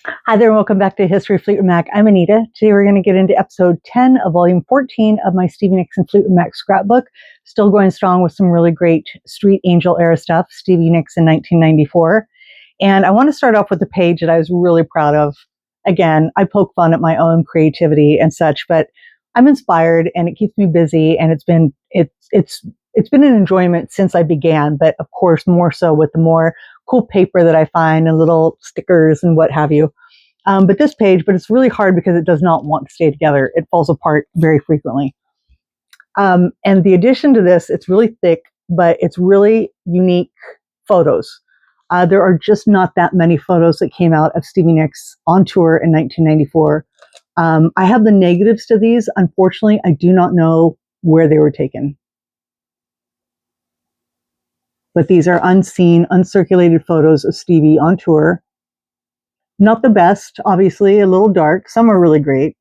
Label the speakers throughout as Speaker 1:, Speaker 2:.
Speaker 1: Hi there, and welcome back to History of Fleetwood Mac. I'm Anita. Today we're going to get into episode 10 of volume 14 of my Stevie Nicks and Fleetwood Mac scrapbook. Still going strong with some really great Street Angel era stuff, Stevie Nicks in 1994. And I want to start off with a page that I was really proud of. Again, I poke fun at my own creativity and such, but I'm inspired and it keeps me busy, and it's been an enjoyment since I began, but of course more so with the more cool paper that I find and little stickers and what have you. But this page, but it's really hard because it does not want to stay together. It falls apart very frequently. And the addition to this, it's really thick, but it's really unique photos. There are just not that many photos that came out of Stevie Nicks on tour in 1994. I have the negatives to these. Unfortunately, I do not know where they were taken. But these are unseen, uncirculated photos of Stevie on tour. Not the best, obviously, a little dark. Some are really great.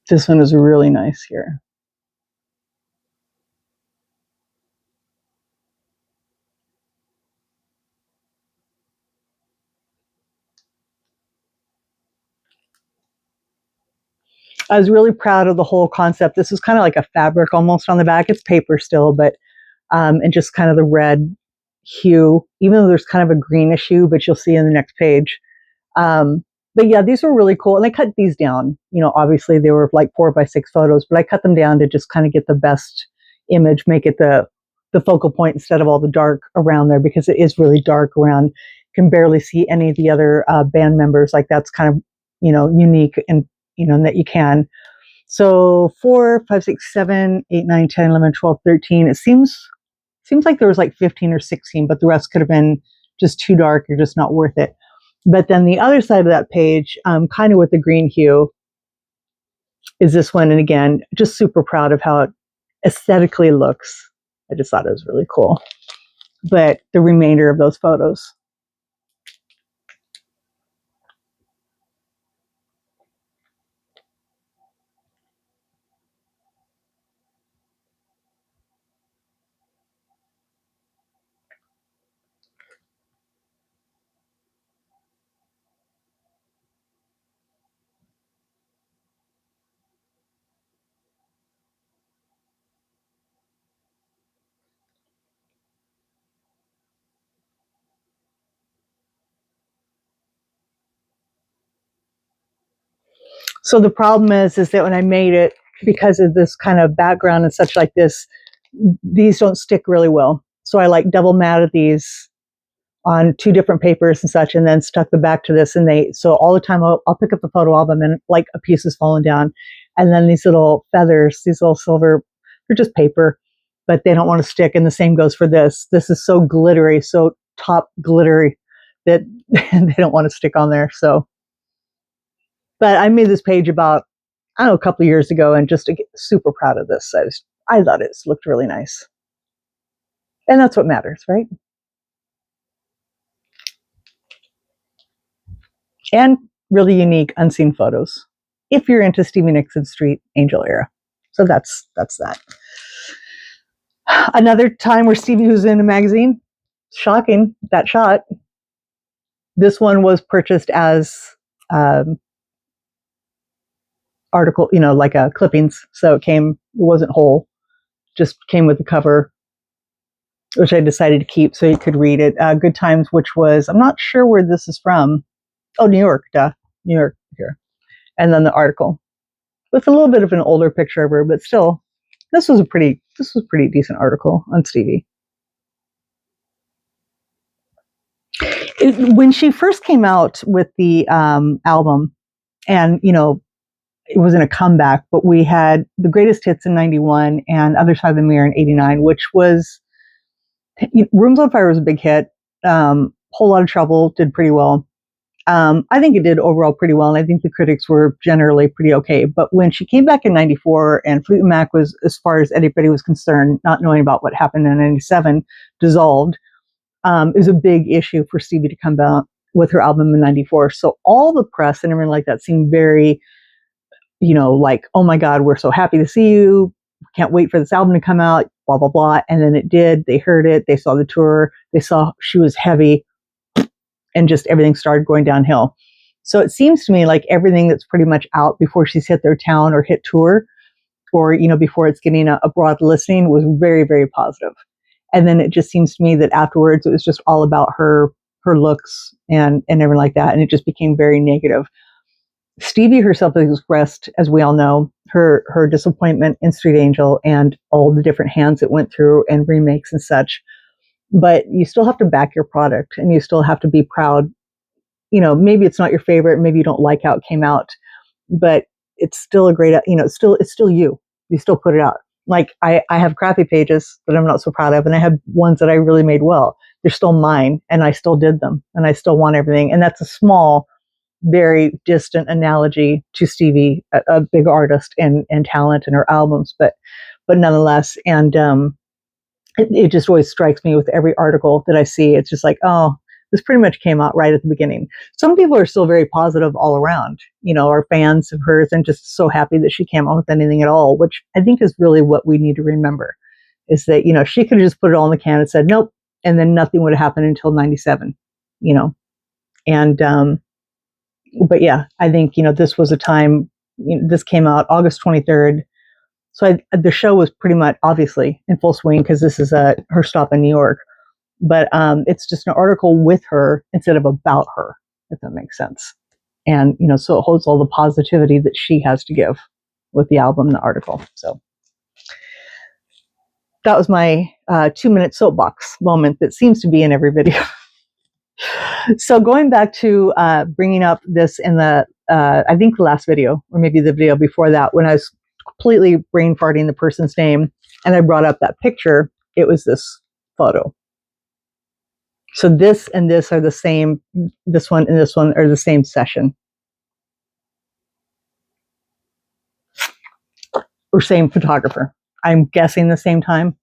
Speaker 1: This one is really nice here. I was really proud of the whole concept. This is kind of like a fabric almost on the back. It's paper still, but and just kind of the red hue, even though there's kind of a greenish hue, but you'll see in the next page. But yeah, these were really cool. And I cut these down. You know, obviously they were like 4x6 photos, but I cut them down to just kind of get the best image, make it the focal point instead of all the dark around there, because it is really dark around. You can barely see any of the other band members. Like that's kind of, unique and, that you can. So 4, 5, 6, 7, 8, 9, 10, 11, 12, 13. It seems like there was like 15 or 16, but the rest could have been just too dark or just not worth it. But then the other side of that page, kind of with the green hue, is this one. And again, just super proud of how it aesthetically looks. I just thought it was really cool. But the remainder of those photos. So the problem is that when I made it, because of this kind of background and such like this, these don't stick really well. So I like double matted these on 2 different papers and such, and then stuck the back to this. And so all the time I'll pick up the photo album and like a piece is falling down. And then these little feathers, these little silver, they're just paper, but they don't want to stick. And the same goes for this. This is so glittery, so top glittery that they don't want to stick on there. So, but I made this page about, I don't know, a couple of years ago, and just super proud of this. I thought it looked really nice. And that's what matters, right? And really unique unseen photos if you're into Stevie Nicks and Street Angel era. So that's that. Another time where Stevie was in a magazine. Shocking, that shot. This one was purchased as article, like a clippings. So it wasn't whole, just came with the cover, which I decided to keep so you could read it. Good Times, which was, I'm not sure where this is from. Oh, New York, duh. New York here. And then the article with a little bit of an older picture of her, but still, this was a pretty decent article on Stevie. When she first came out with the album, and it wasn't a comeback, but we had the greatest hits in '91 and Other Side of the Mirror in '89, which was Rooms on Fire was a big hit. Whole Lot of Trouble did pretty well. I think it did overall pretty well, and I think the critics were generally pretty okay. But when she came back in '94, and Fleetwood Mac was, as far as anybody was concerned, not knowing about what happened in '97, dissolved, it was a big issue for Stevie to come back with her album in '94. So all the press and everything like that seemed very, like, oh my God, we're so happy to see you. Can't wait for this album to come out, blah, blah, blah. And then it did. They heard it. They saw the tour. They saw she was heavy, and just everything started going downhill. So it seems to me like everything that's pretty much out before she's hit their town or hit tour, or, before it's getting a broad listening, was very, very positive. And then it just seems to me that afterwards it was just all about her looks and everything like that. And it just became very negative. Stevie herself has expressed, as we all know, her disappointment in Street Angel and all the different hands it went through and remakes and such. But you still have to back your product, and you still have to be proud. Maybe it's not your favorite, maybe you don't like how it came out, but it's still a great, it's still you. You still put it out. Like I have crappy pages that I'm not so proud of, and I have ones that I really made well. They're still mine, and I still did them, and I still want everything. And that's a small, very distant analogy to Stevie, a big artist and talent in her albums, but nonetheless. And it just always strikes me with every article that I see. It's just like, oh, this pretty much came out right at the beginning. Some people are still very positive all around, are fans of hers and just so happy that she came out with anything at all, which I think is really what we need to remember, is that, she could have just put it all in the can and said, nope, and then nothing would have happened until 97, and, but yeah, I think, this was a time, this came out August 23rd. So the show was pretty much obviously in full swing, because this is her stop in New York. But it's just an article with her instead of about her, if that makes sense. And, so it holds all the positivity that she has to give with the album and the article. So that was my 2-minute soapbox moment that seems to be in every video. So going back to bringing up this in the, I think the last video, or maybe the video before that, when I was completely brain farting the person's name and I brought up that picture, it was this photo. So this and this are the same, this one and this one are the same session. Or same photographer. I'm guessing the same time.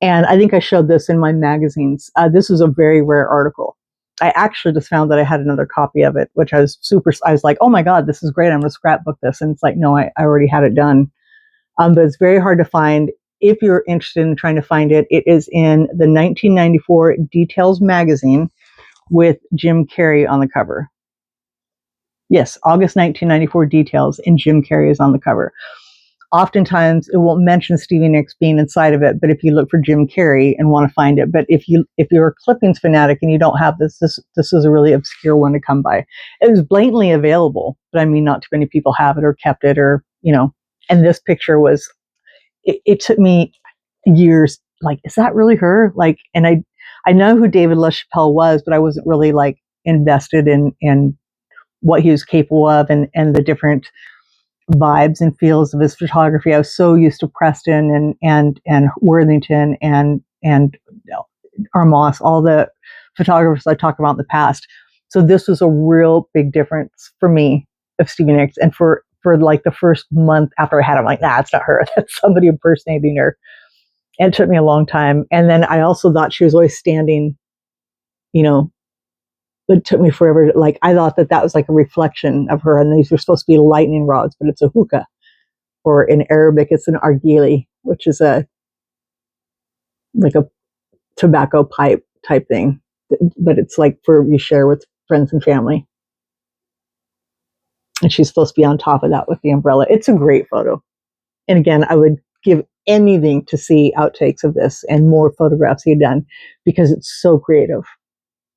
Speaker 1: And I think I showed this in my magazines. This was a very rare article. I actually just found that I had another copy of it, which I was like, oh my God, this is great. I'm going to scrapbook this. And it's like, no, I already had it done. But it's very hard to find. If you're interested in trying to find it, it is in the 1994 Details magazine with Jim Carrey on the cover. Yes, August 1994 Details, and Jim Carrey is on the cover. Oftentimes, it won't mention Stevie Nicks being inside of it, but if you look for Jim Carrey and want to find it, but if you're a clippings fanatic and you don't have this is a really obscure one to come by. It was blatantly available, but I mean, not too many people have it or kept it, or And this picture was, it took me years. Like, is that really her? Like, and I know who David LaChapelle was, but I wasn't really like invested in what he was capable of and the different vibes and feels of his photography. I was so used to Preston and Worthington and Armas, all the photographers I talked about in the past. So this was a real big difference for me of Stevie Nicks. And for like the first month after I had it, I'm like, nah, it's not her. That's somebody impersonating her. And it took me a long time. And then I also thought she was always standing, it took me forever. Like, I thought that was like a reflection of her, and these were supposed to be lightning rods, but it's a hookah, or in Arabic, it's an argili, which is like a tobacco pipe type thing, but it's like for you share with friends and family. And she's supposed to be on top of that with the umbrella. It's a great photo. And again, I would give anything to see outtakes of this and more photographs he had done, because it's so creative.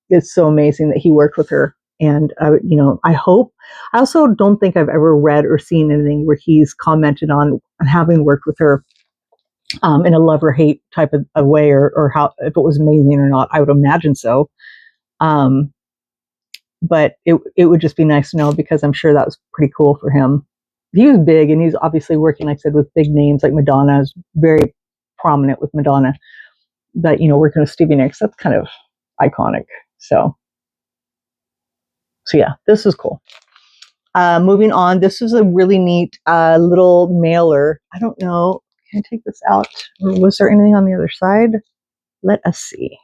Speaker 1: It's so amazing that he worked with her. And, I hope, I also don't think I've ever read or seen anything where he's commented on having worked with her in a love or hate type of a way, or how, if it was amazing or not. I would imagine so. But it would just be nice to know, because I'm sure that was pretty cool for him. He was big, and he's obviously working, like I said, with big names like Madonna. Is very prominent with Madonna. But, working with Stevie Nicks, that's kind of iconic. So yeah, this is cool. Moving on, this is a really neat little mailer. I don't know, can I take this out? Or was there anything on the other side? Let us see.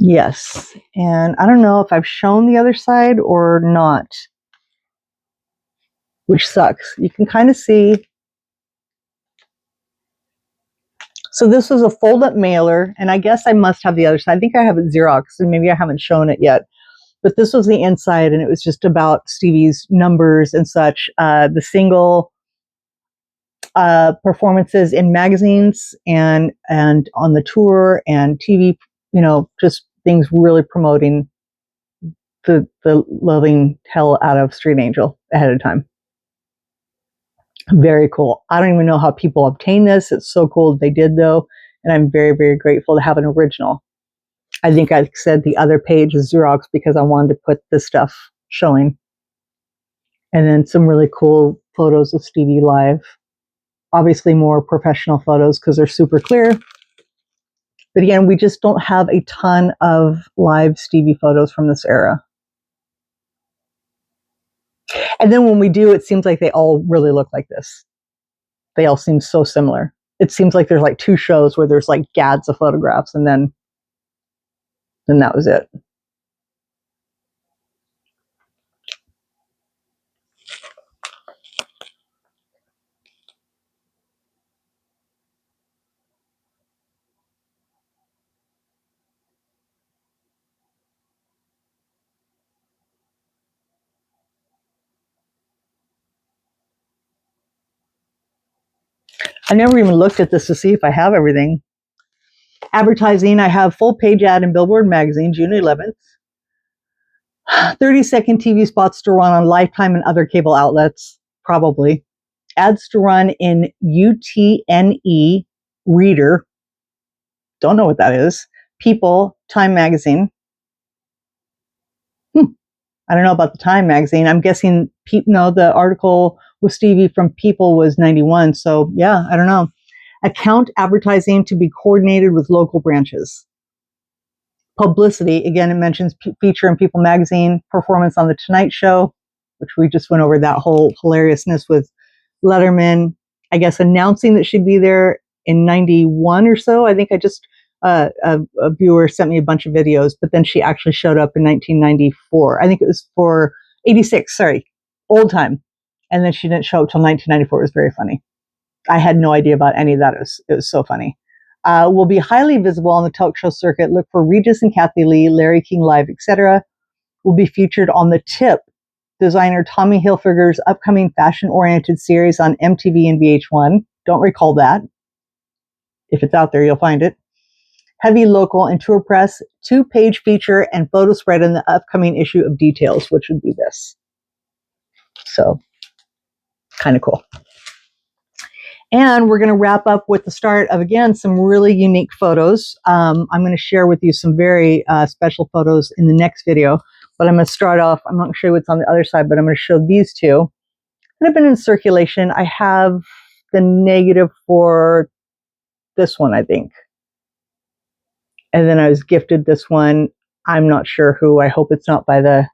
Speaker 1: Yes, and I don't know if I've shown the other side or not, which sucks. You can kind of see. So this was a fold-up mailer, and I guess I must have the other side. I think I have it Xerox, and maybe I haven't shown it yet. But this was the inside, and it was just about Stevie's numbers and such. The single performances in magazines and on the tour and TV, just things really promoting the loving hell out of Street Angel ahead of time. Very cool. I don't even know how people obtain this. It's so cool they did, though, and I'm very, very grateful to have an original. I think I said the other page is Xerox because I wanted to put this stuff showing. And then some really cool photos of Stevie live. Obviously more professional photos because they're super clear. But again, we just don't have a ton of live Stevie photos from this era. And then when we do, it seems like they all really look like this. They all seem so similar. It seems like there's like 2 shows where there's like gads of photographs, and then that was it. I never even looked at this to see if I have everything. Advertising, I have full page ad in Billboard magazine, June 11th. 30-second TV spots to run on Lifetime and other cable outlets, probably. Ads to run in UTNE Reader. Don't know what that is. People, Time magazine. I don't know about the Time magazine. I'm guessing, the article with Stevie from People was 91. So yeah, I don't know. Account advertising to be coordinated with local branches. Publicity, again, it mentions feature in People magazine, performance on The Tonight Show, which we just went over that whole hilariousness with Letterman, I guess, announcing that she'd be there in 91 or so. I think I just, a viewer sent me a bunch of videos, but then she actually showed up in 1994. I think it was for 86, sorry, old time. And then she didn't show up till 1994. It was very funny. I had no idea about any of that. It was so funny. Will be highly visible on the talk show circuit. Look for Regis and Kathy Lee, Larry King Live, etc. Will be featured on The Tip, designer Tommy Hilfiger's upcoming fashion-oriented series on MTV and VH1. Don't recall that. If it's out there, you'll find it. Heavy local and tour press, 2-page feature and photo spread in the upcoming issue of Details, which would be this. So, kind of cool. And we're going to wrap up with the start of, again, some really unique photos. I'm going to share with you some very special photos in the next video. But I'm going to start off, I'm not going to show you what's on the other side, but I'm going to show these 2 that have been in circulation. I have the negative for this one, I think. And then I was gifted this one. I'm not sure who. I hope it's not by the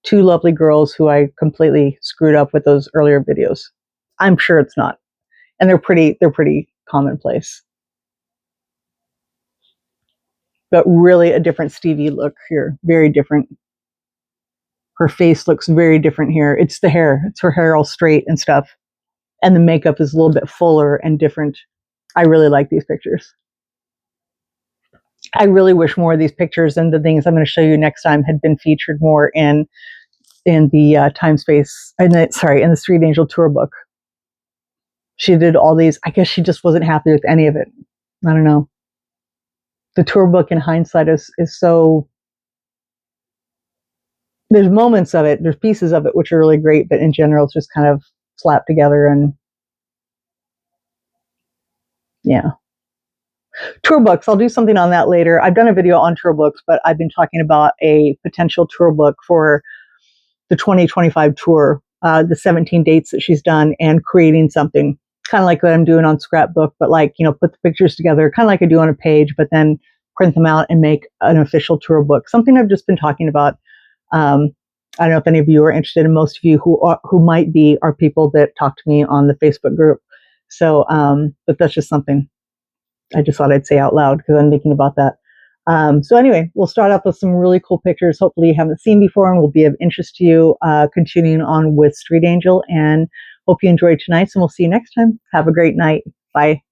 Speaker 1: 2 lovely girls who I completely screwed up with those earlier videos. I'm sure it's not. And they're pretty commonplace. But really a different Stevie look here. Very different. Her face looks very different here. It's the hair. It's her hair all straight and stuff. And the makeup is a little bit fuller and different. I really like these pictures. I really wish more of these pictures and the things I'm going to show you next time had been featured more in the in the Street Angel tour book. She did all these. I guess she just wasn't happy with any of it. I don't know. The tour book in hindsight is so, there's moments of it, there's pieces of it which are really great, but in general it's just kind of slapped together. And yeah. Tour books, I'll do something on that later. I've done a video on tour books, but I've been talking about a potential tour book for the 2025 tour, the 17 dates that she's done, and creating something kind of like what I'm doing on Scrapbook, but like, put the pictures together, kind of like I do on a page, but then print them out and make an official tour book. Something I've just been talking about. I don't know if any of you are interested, and most of you who might be are people that talk to me on the Facebook group. So, but that's just something I just thought I'd say out loud because I'm thinking about that. So anyway, we'll start off with some really cool pictures, hopefully you haven't seen before and will be of interest to you, continuing on with Street Angel. And hope you enjoyed tonight, and we'll see you next time. Have a great night. Bye.